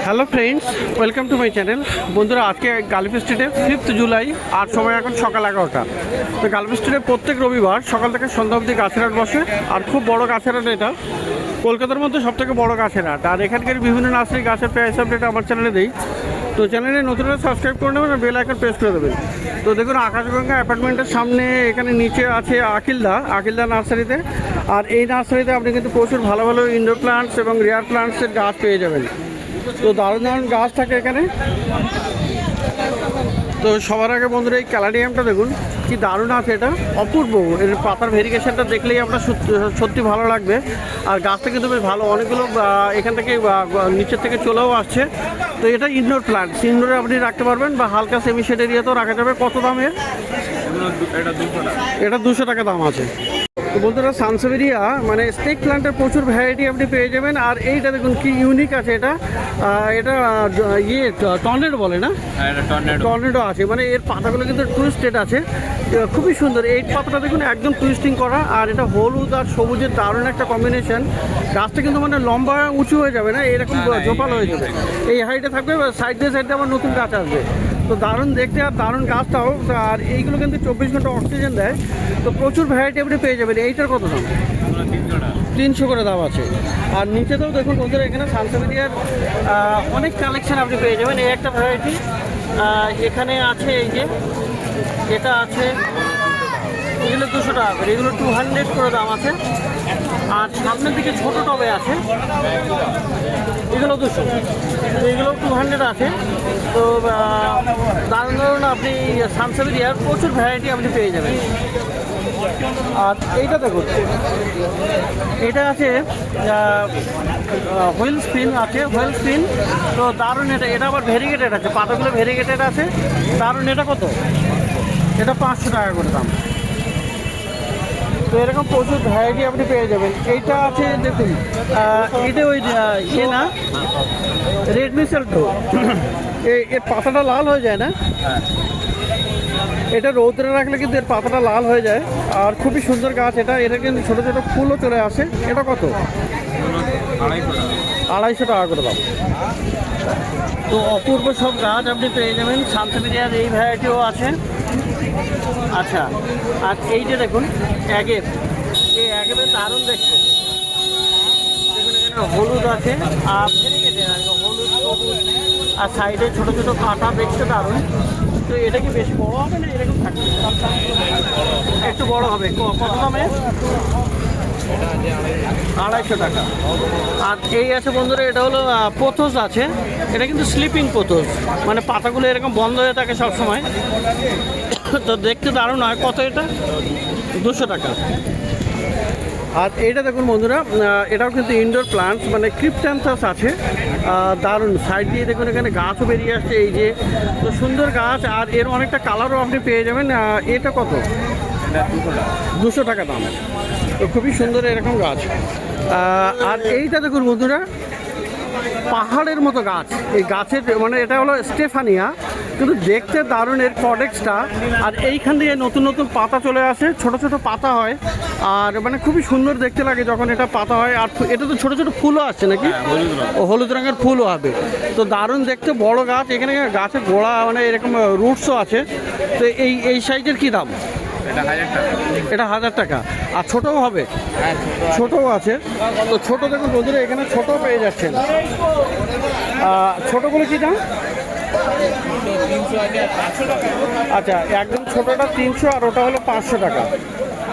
Hello friends, welcome to my channel. বন্ধুরা, আজকে Gulf স্ট্রিটে 5th জুলাই আর সময় এখন সকাল 11টা। তো গালফ স্ট্রিটে প্রত্যেক রবিবার সকাল থেকে সন্ধ্যা অবধি গাছের হাট বসে, আর খুব বড় গাছের হাট এটা। কলকাতার মধ্যে সবথেকে বড় গাছের হাট, আর এখানকার বিভিন্ন নার্সারি গাছের প্রাইস আপডেট আমার চ্যানেলে দিই। তো চ্যানেলে নতুনরা সাবস্ক্রাইব করে নেবেন আর বেল আইকন প্রেস করে দেবেন। তো দেখুন, আকাশগঙ্গা অ্যাপার্টমেন্টের সামনে এখানে নিচে আছে আকিলদা নার্সারিতে। আর এই নার্সারিতে আপনি কিন্তু প্রচুর ভালো ভালো ইনডোর প্লান্টস এবং রেয়ার প্লান্টসের গাছ পেয়ে যাবেন। তো দারুণ দারুণ গাছ থাকে এখানে। তো সবার আগে বন্ধুরা, এই ক্যালাডিয়ামটা দেখুন কি দারুণ আছে, এটা অপূর্ব। এর পাতার ভেরিগেশনটা দেখলেই আপনার সত্যি ভালো লাগবে। আর গাছটা কিন্তু বেশ ভালো, অনেকগুলো এখান থেকে নিচের থেকে চলেও আসছে। তো এটা ইনডোর প্লান্ট, ইনডোরে আপনি রাখতে পারবেন বা হালকা সেমি শেড এরিয়াতেও রাখা যাবে। কত দামে? এটা 200 টাকা দাম আছে। তো বন্ধুরা, সানসেভেরিয়া মানে স্নেক প্লান্টের প্রচুর ভ্যারাইটি আপনি পেয়ে যাবেন। আর এইটা দেখুন কি ইউনিক আছে, এটা টর্নেডো বলে না? টর্নেডো আছে, মানে এর পাতাগুলো কিন্তু টুইস্টেড আছে, খুবই সুন্দর। এই পাতাটা দেখুন একদম টুইস্টিং করা, আর এটা হলুদ আর সবুজের দারুণ একটা কম্বিনেশন। গাছটা কিন্তু মানে লম্বা উঁচু হয়ে যাবে না, এরকম জোপাল হয়ে যাবে, এই হাইটে থাকবে। সাইড দিয়ে আবার নতুন গাছ আসবে। তো দারুণ দেখতে আর দারুণ গাছটাও। আর এইগুলো কিন্তু 24 ঘন্টা অক্সিজেন দেয়। তো প্রচুর ভ্যারাইটি আপনি পেয়ে যাবেন। এইটার কত দাম? 300 করে দাম আছে। আর নিচেতেও দেখুন বন্ধুরা, এখানে সানসেভেরিয়ার অনেক কালেকশন আপনি পেয়ে যাবেন। এই একটা ভ্যারাইটি এখানে আছে, এই যে এটা আছে, এগুলো 200 টাকা করে, এগুলো 200 করে দাম আছে। আর সামনের দিকে ছোট টবে আছে, এগুলো 200, এগুলো 200 আছে। তো দারুণ দারুণ আপনি সানসেভেরিয়ার প্রচুর ভ্যারাইটি আপনি পেয়ে যাবেন। আর এইটা দেখুন, এটা আছে হুইল স্পিন আছে, হুইল স্পিন। তো দারুণ, এটা আবার ভেরিগেটেড আছে, পাতাগুলো ভেরিগেটেড আছে, দারুণ। এটা কত? এটা 500 টাকা করে দাম। তো এরকম প্রচুর ভ্যারাইটি আপনি পেয়ে যাবেন। এইটা আছে দেখুন, এটা ওই না রেড মিসেলটো, এর পাতাটা লাল হয়ে যায় না? এটা রৌদ্রে রাখলে কিন্তু এর পাতাটা লাল হয়ে যায়। আর খুবই সুন্দর গাছ এটা। এটা কিন্তু ছোটো ছোটো ফুলও চলে আসে। এটা কত? 250 টাকা করে দাম। তো অপূর্ব সব গাছ আপনি পেয়ে যাবেন। সানসেভেরিয়ার এই ভ্যারাইটিও আছে। আচ্ছা, আর এইটা দেখুন অ্যাগেপ, এই অ্যাগেপের দারুণ দেখতে। দেখুন এখানে হলুদ আছে, আর হলুদ সবুজ, আর সাইডে ছোটো ছোটো কাঁটা দেখতে দারুণ। তো এটা কি বেশি বড় হবে না এরকম থাকবে? একটু বড় হবে। কত দামে? 250 টাকা। আর এই আছে বন্ধুরা, এটা হলো পোথোস আছে। এটা কিন্তু স্লিপিং পোথোস, মানে পাতাগুলো এরকম বন্ধ হয়ে থাকে সবসময়। তো দেখতে দারুণ হয়। কত এটা? 200 টাকা। আর এইটা দেখুন বন্ধুরা, এটাও কিন্তু ইনডোর প্লান্টস, মানে ক্রিপ্ট্যান্থাস আছে, দারুণ। সাইড দিয়ে দেখুন এখানে গাছও বেরিয়ে আসছে, এই যে। তো সুন্দর গাছ, আর এর অনেকটা কালারও আপনি পেয়ে যাবেন। এটা কত? 200 টাকা দাম। তো খুবই সুন্দর এরকম গাছ। আর এইটা দেখুন বন্ধুরা, পাহাড়ের মতো গাছ। এই গাছের মানে এটা হলো স্টেফানিয়া, কিন্তু দেখতে দারুণ এর প্রোডাক্টসটা। আর এইখান দিয়ে নতুন নতুন পাতা চলে আসে, ছোট ছোট পাতা হয়, আর মানে খুবই সুন্দর দেখতে লাগে যখন এটা পাতা হয়। আর এটা তো ছোট ছোট ফুলও আসছে নাকি? ও হলুদ রঙের ফুলও হবে। তো দারুণ দেখতে বড় গাছ। এখানে গাছের গোড়া মানে এরকম রুটসও আছে। তো এই সাইজের কী দাম? এটা 1000 টাকা। আর ছোটও হবে? ছোটও আছে। তো ছোট দেখুন বন্ধুরা, এখানে ছোটও পেয়ে যাচ্ছেন। ছোটগুলো কী দাম? আচ্ছা, একদম ছোটোটা 300, আর ওটা হলো 500 টাকা।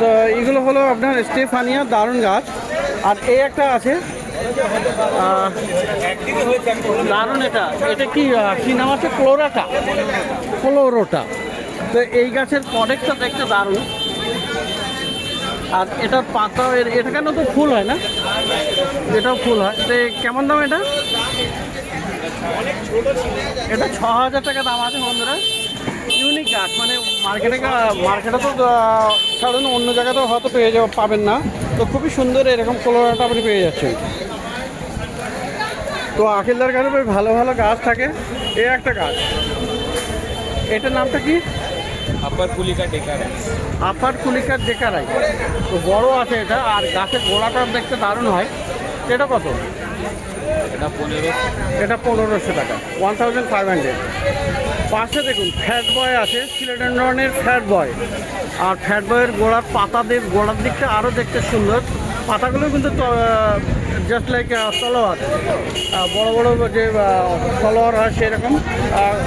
তো এগুলো হলো আপনার স্টেফানিয়া, দারুণ গাছ। আর এই একটা আছে দারুণ, এটা কি নাম আছে? ক্লোরোটা। তো এই গাছের প্রোডাক্টটা দেখতে দারুণ। আর এটার পাতা, এটা কেন তো ফুল হয় না? এটাও ফুল হয়। তো কেমন দাম এটা? এটা 6000 টাকা দাম আছে বন্ধুরা। ইউনিক গাছ, মানে মার্কেটে তো কারণ অন্য জায়গাতেও হয়তো পাবেন না। তো খুবই সুন্দর এরকম ক্লোরাটা আপনি পেয়ে যাচ্ছেন। তো আকিলদার কাছে বেশ ভালো ভালো গাছ থাকে। এই একটা গাছ, এটার নামটা কি? আপার কুলিকার ডেকারাই। তো বড় আছে এটা, আর গাছের গোড়াটা দেখতে দারুণ হয়। এটা কত? এটা 1500 টাকা, 1500। পাশে দেখুন ফ্যাট বয় আছে, সিলেডেন্ড্রনের ফ্যাট বয়। আর ফ্যাট বয়ের গোড়ার দিকটা আরও দেখতে সুন্দর। পাতাগুলো কিন্তু জাস্ট লাইক তলোয়ার, বড় বড় যে তলোয়ার হয় সেরকম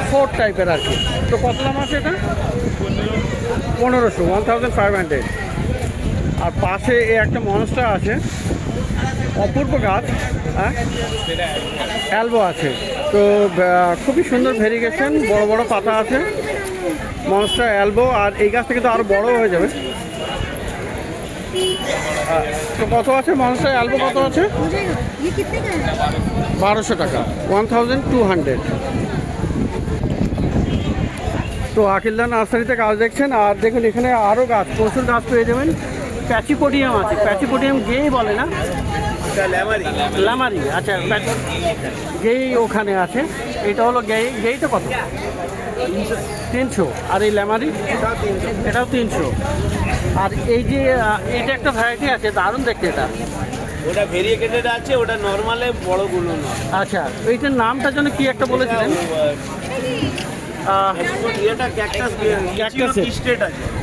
ফোর্ট টাইপের আর কি। তো কত দাম আছে এটা? 1500, 1500। আর পাশে একটা মনস্টার আছে, অপূর্ব গাছ, হ্যাঁ অ্যালবো আছে। তো খুবই সুন্দর ভেরিগেশন, বড় বড় পাতা আছে মনস্টার অ্যালবো। আর এই গাছটা কিন্তু আরও বড় হয়ে যাবে। তো কত আছে মনস্টার অ্যালবো, কত আছে? 1200 টাকা, 1200। তো আকিলদার নার্সারিতে গাছ দেখছেন। আর দেখুন এখানে আরও গাছ, প্রচুর গাছ পেয়ে যাবেন। প্যাচিপোডিয়াম আছে, প্যাচিপোডিয়াম গেই বলে না, লামারি। আচ্ছা, গেই ওখানে আছে। এটা হলো গেইটা কত? 300। আর এই ল্যামারি এটাও 300। আর এই যে এটা একটা ভ্যারাইটি আছে, দারুণ দেখতে। এটা ওটা ভেরিয়েটেড আছে, ওটা নরমালে বড়গুলো না। আচ্ছা, এইটার নামটার জন্য কি একটা বলেছিলেন? এটা ক্যাকটাস,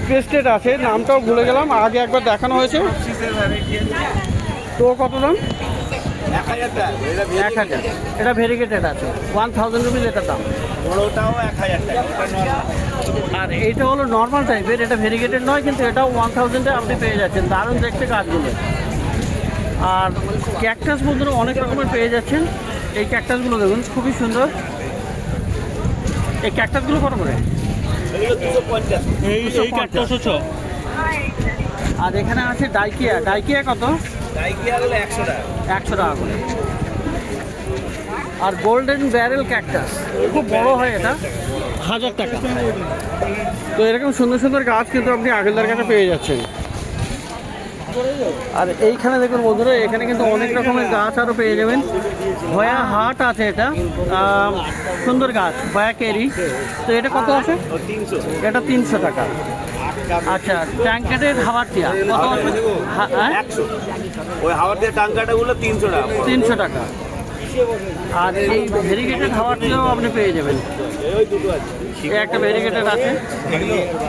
ক্রেস্টেড আছে, নামটাও ভুলে গেলাম, আগে একবার দেখানো হয়েছে। তো কত দাম? 1000। এটা ভেরিগেটেড আছে, 1000 রুপিস এটার দাম। বড়টাও 1000 টাকা। আর এইটা হলো নর্মাল টাইপের, এটা ভেরিগেটেড নয়, কিন্তু এটাও 1000-এ আপনি পেয়ে যাচ্ছেন। দারুণ দেখতে গাছগুলো। আর ক্যাকটাস বন্ধুরা অনেক রকমের পেয়ে যাচ্ছেন। এই ক্যাকটাসগুলো দেখুন খুবই সুন্দর। এই ক্যাকটাসগুলো কত করে? এই ক্যাকটাস হচ্ছে। আর এখানে আছে ডাইকিয়া কত? ডাইকিয়া হলো 100 টাকা। 100 টাকা করে। আর গোল্ডেন ব্যারেল ক্যাকটাস খুব বড় হয়, এটা 1000 টাকা। তো এরকম সুন্দর সুন্দর গাছ কিন্তু আপনি আগেরদার কাছে পেয়ে যাচ্ছেন। আর এইখানে দেখুন বন্ধুরা, এখানে কিন্তু অনেক রকমের গাছ আরও পেয়ে যাবেন। ভয়া হাট আছে, এটা সুন্দর গাছ, ভয়া কেরি। তো এটা কত আছে? 300। এটা 300 টাকা। আচ্ছা, ট্যাঙ্কেটের হাওয়ার টিয়া কত আছে? 100। ওই হাওয়ার দিয়ে টাঙ্কাটাগুলো 300 টাকা। 300 টাকা। আর এই ভেরিগেটেড হাওয়ার টিয়াও আপনি পেয়ে যাবেন। ওই দুটো আছে, একটা ভেরিগেটেড আছে,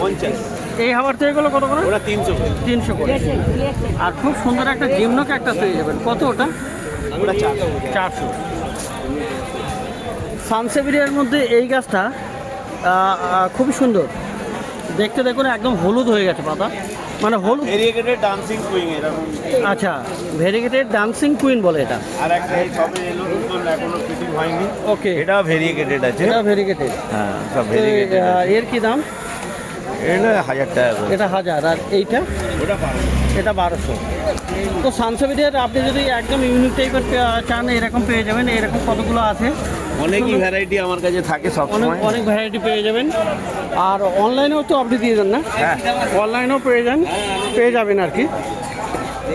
50। এই হাওয়ার টিয়াগুলো কত করে? ওটা 300 করে। আর খুব সুন্দর একটা জিমনো ক্যাকটাস পেয়ে যাবেন। কত ওটা? ওটা 400। সানসেভিরিয়ার মধ্যে এই গাছটা খুবই সুন্দর দেখতে। দেখুন একদম হলুদ হয়ে গেছে পাতা, মানে হলুদ। ভেরিয়েটেড ডান্সিং কুইন এরকম। আচ্ছা, ভেরিগেটেড ডান্সিং কুইন বলে এটা। আর একটা সবে এলো নতুন, এখনো ফিটিং হয়নি। ওকে, এটাও ভেরিয়েটেড আছে। এটা ভেরিগেটেড। হ্যাঁ, সব ভেরিয়েটেড। এর কি দাম? এটা 1000 টাকা করে। এটা 1000। আর এইটা? ওটা 1200। এটা 1200। তো সানসেভিরিয়ার আপনি যদি একদম ইউনিক টাইপের চান, এরকম পেয়ে যাবেন। এরকম কতগুলো আছে, অনেকই ভ্যারাইটি আমার কাছে থাকে সব সময়। অনেক ভ্যারাইটি পেয়ে যাবেন। আর অনলাইনেও তো আপনি দিয়ে দেন না? হ্যাঁ, অনলাইনেও পেয়ে যাবেন আর কি।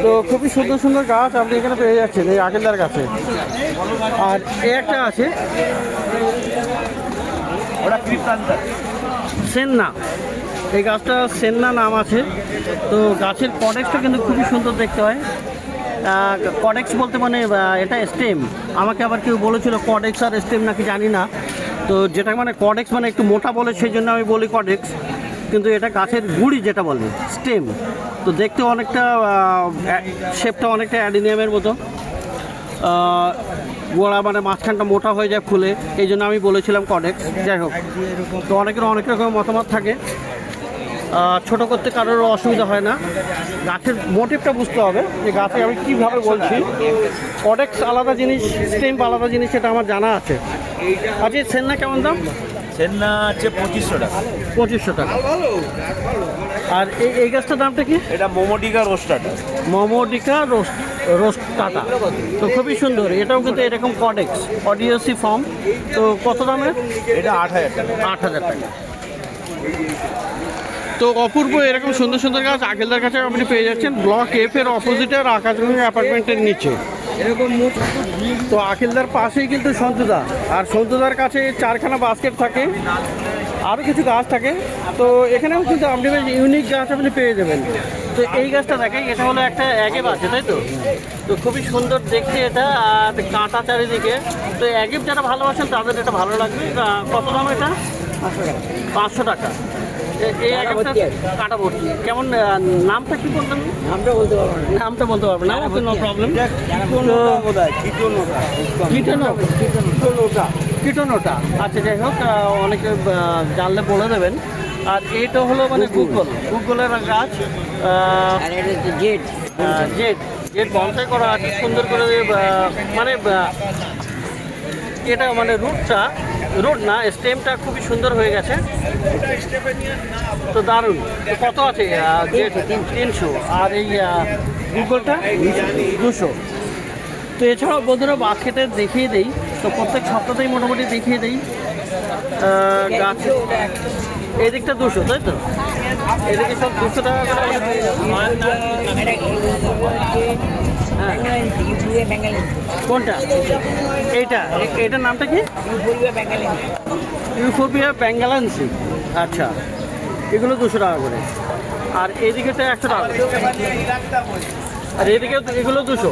তো খুবই সুন্দর সুন্দর গাছ আপনি এখানে পেয়ে যাচ্ছেন এই আকিলদার কাছে। আর একটা আছে, ওটা ক্রিপ্টান্টার সেন্না। এই গাছটা সেন্না নাম আছে। তো গাছের কডেক্সটা কিন্তু খুবই সুন্দর দেখতে হয়। কডেক্স বলতে মানে এটা স্টেম। আমাকে আবার কেউ বলেছিল কডেক্স আর স্টেম নাকি জানি না। তো যেটা মানে কডেক্স মানে একটু মোটা বলে, সেই জন্য আমি বলি কডেক্স, কিন্তু এটা গাছের গুঁড়ি যেটা বলে স্টেম। তো দেখতে অনেকটা শেপটা অনেকটা অ্যাডিনিয়ামের মতো। গোড়া মানে মাঝখানটা মোটা হয়ে যায় ফুলে, এই জন্য আমি বলেছিলাম কডেক্স। যাই হোক, তো অনেকের অনেক রকমের মতামত থাকে। ছোটো করতে কারোর অসুবিধা হয় না। গাছের মোটিভটা বুঝতে হবে যে গাছে আমি কীভাবে বলছি। কডেক্স আলাদা জিনিস, স্টেম আলাদা জিনিস, সেটা আমার জানা আছে। আচ্ছা, সেন্না কেমন দাম? সেন্না আছে 2500 টাকা। 2500 টাকা। আর এই গাছটার দামটা কি? এটা মোমোডিকা রোস্টাটা। মোমোডিকা রোস্টাটা। তো খুবই সুন্দর, এটাও কিন্তু এরকম কডেক্স অডিওসি ফর্ম। তো কত দামের? এটা 8000 টাকা। 8000 টাকা। তো অপূর্ব এরকম সুন্দর সুন্দর গাছ আকিলদার কাছে আপনি পেয়ে যাচ্ছেন ব্লক এফ এর অপোজিটে আকাশগঙ্গা অ্যাপার্টমেন্টের নিচে। এরকম তো আকিলদার পাশেই কিন্তু সন্তুদা, আর সন্তুদার কাছে 4খানা বাস্কেট থাকে, আরও কিছু গাছ থাকে। তো এখানেও কিন্তু আপনি বেশ ইউনিক গাছ আপনি পেয়ে যাবেন। তো এই গাছটা দেখাই, এটা হলো একটা অ্যাগেভ আছে, তাই তো? তো খুবই সুন্দর দেখতে এটা, আর কাঁটা চারিদিকে। তো অ্যাগেভ যারা ভালোবাসেন তাদের এটা ভালো লাগবে। কত দাম এটা? 500 টাকা। এই অ্যাগেভটা কাঁটা ভর্তি। কেমন, নামটা কি বলতেন? নামটা বলতে পারবেন না? No problem. কীটনোটা, আচ্ছা যাই হোক, অনেকে জানলে বলে দেবেন। আর এটা হলো মানে গুগলের গাছ, জেড বনসাই করা আছে সুন্দর করে। মানে এটা মানে রুট না, স্টেমটা খুবই সুন্দর হয়ে গেছে। তো দারুণ। তো কত আছে? 300। আর এই গুগলটা 200। তো এছাড়াও বন্ধুরা বাস্কেটে দেখিয়ে দেই, তো প্রত্যেক সপ্তাহতেই মোটামুটি দেখিয়ে দেই গাছ। এই দিকটা 200, তাই তো? এদিকে সব 200 টাকা করে। কোনটা? এটার নামটা কি? ইউফোরবিয়া বেঙ্গালান্সি। আচ্ছা, এগুলো 200 টাকা করে। আর এইদিকে তো 100 টাকা করে। আর এদিকে এগুলো 200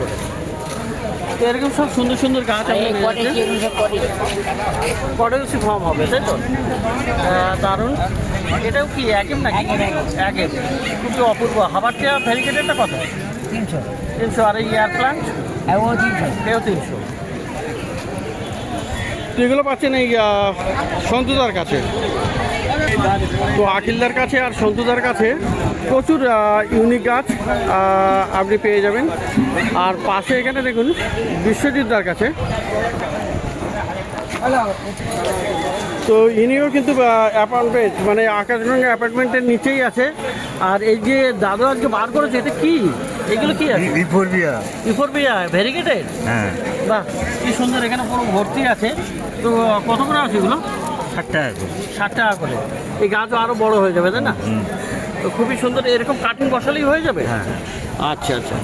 করে। তো এরকম সব সুন্দর সুন্দর গাছ কটেলসি ফর্ম হবে, তাই তো? দারুণ। এটাও কি অ্যাগেভ নাকি? অ্যাগেভ, খুবই অপূর্ব। হাবার চেয়ার ভ্যারিগেটেডটা কত? 300। আর এই এয়ার প্লান্ট এও 300। তো এগুলো পাচ্ছেন এই সন্তুদার কাছে। তো আখিলদার কাছে আর সন্তুদার কাছে প্রচুর ইউনিক গাছ আপনি পেয়ে যাবেন। আর পাশে এখানে দেখুন বিশ্বজিৎদার কাছে। তো ইনিও কিন্তু অ্যাপার্টমেন্ট, মানে আকাশগঙ্গা অ্যাপার্টমেন্টের নিচেই আছে। আর এই যে দাদু আজকে বার করেছে, এটা কি? এগুলো কি আছে? Euphorbia variegated. হ্যাঁ, বাহ, কি সুন্দর। এখানে পুরো ভর্তি আছে। তো কত করে আছে এগুলো? 60 টাকা করে। 60 টাকা করে। এই গাছও আরও বড় হয়ে যাবে, তাই না? তো খুবই সুন্দর। এরকম কাটিং বসালেই হয়ে যাবে? হ্যাঁ। আচ্ছা আচ্ছা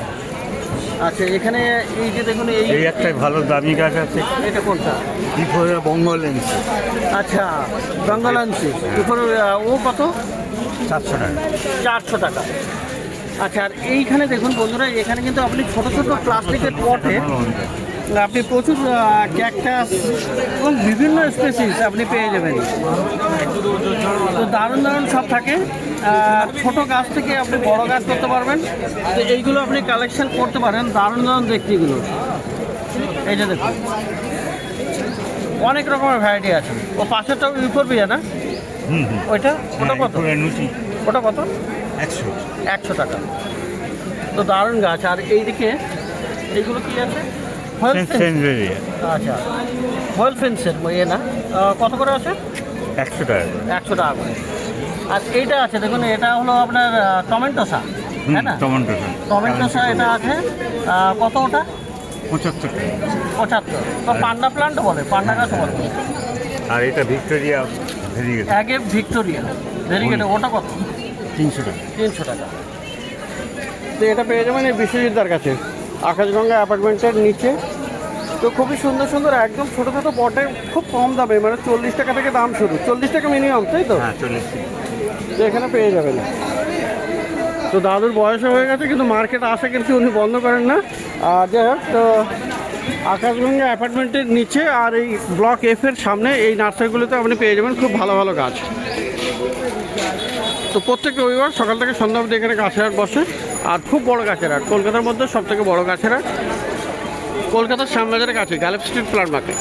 আচ্ছা। এখানে এই যে দেখুন, এই একটাই ভালো দামি গাছ আছে। এটা কোনটা? বেঙ্গলান্সি। আচ্ছা, বেঙ্গলান্সি। ও কত? 400 টাকা। 400 টাকা। আচ্ছা, আর এইখানে দেখুন বন্ধুরা, এখানে কিন্তু আপনি ছোট ছোট প্লাস্টিকের পটে আপনি প্রচুর ক্যাকটাস এবং বিভিন্ন স্পেসিস আপনি পেয়ে যাবেন। তো দারুণ দারুণ সব থাকে। ছোট গাছ থেকে আপনি বড় গাছ করতে পারবেন। তো এইগুলো আপনি কালেকশন করতে পারেন। দারুণ দারুণ দেখতে এগুলো। এই যে দেখুন, অনেক রকমের ভ্যারাইটি আছে। ও পাশেরটাও ইউফোরবিয়া না? ওটা কত? ওটা কত? 100 টাকা। তো দারুণ গাছ। আর এইদিকে এইগুলো কি আছে? আচ্ছা, হোয়েল ফেন্সের না? কত করে আছে? 100 টাকা। 100 টাকা করে। আর এইটা আছে দেখুন, এটা হলো আপনার টমেটোসা, তাই না? টমেটোসা এটা আছে কত? ওটা 75 টাকা। 75। তো পান্ডা প্লান্ট বলে, পান্ডা গাছ বলে। আর এটা ভিক্টোরিয়া ভেরিগেটেড। অ্যাগেভ ভিক্টোরিয়া ভেরিগেটেড, ওটা কত? 300 টাকা। 300 টাকা। তো এটা পেয়ে যাবেন এই বিশ্বজিৎদার কাছে, আকাশগঙ্গা অ্যাপার্টমেন্টের নিচে। তো খুবই সুন্দর সুন্দর একদম ছোটো ছোটো পটে, খুব কম দামে, মানে 40 টাকা থেকে দাম শুরু। 40 টাকা মিনিমাম, তাই তো? হ্যাঁ, 40 টাকা। তো এখানে পেয়ে যাবেন। তো দাদুর বয়স হয়ে গেছে, কিন্তু মার্কেট আসা কিন্তু উনি বন্ধ করেন না। আর যাই হোক, তো আকাশগঙ্গা অ্যাপার্টমেন্টের নিচে আর এই ব্লক এফের সামনে এই নার্সারিগুলোতে আপনি পেয়ে যাবেন খুব ভালো ভালো গাছ। তো প্রত্যেক রবিবার সকাল থেকে সন্ধ্যা অবধি এখানে গাছের হাট বসে। আর খুব বড় গাছের হাট, কলকাতার মধ্যে সব থেকে বড় গাছের হাট, কলকাতার শ্যামবাজারের কাছে, গ্যালেপ স্ট্রিট প্লান্ট মার্কেট।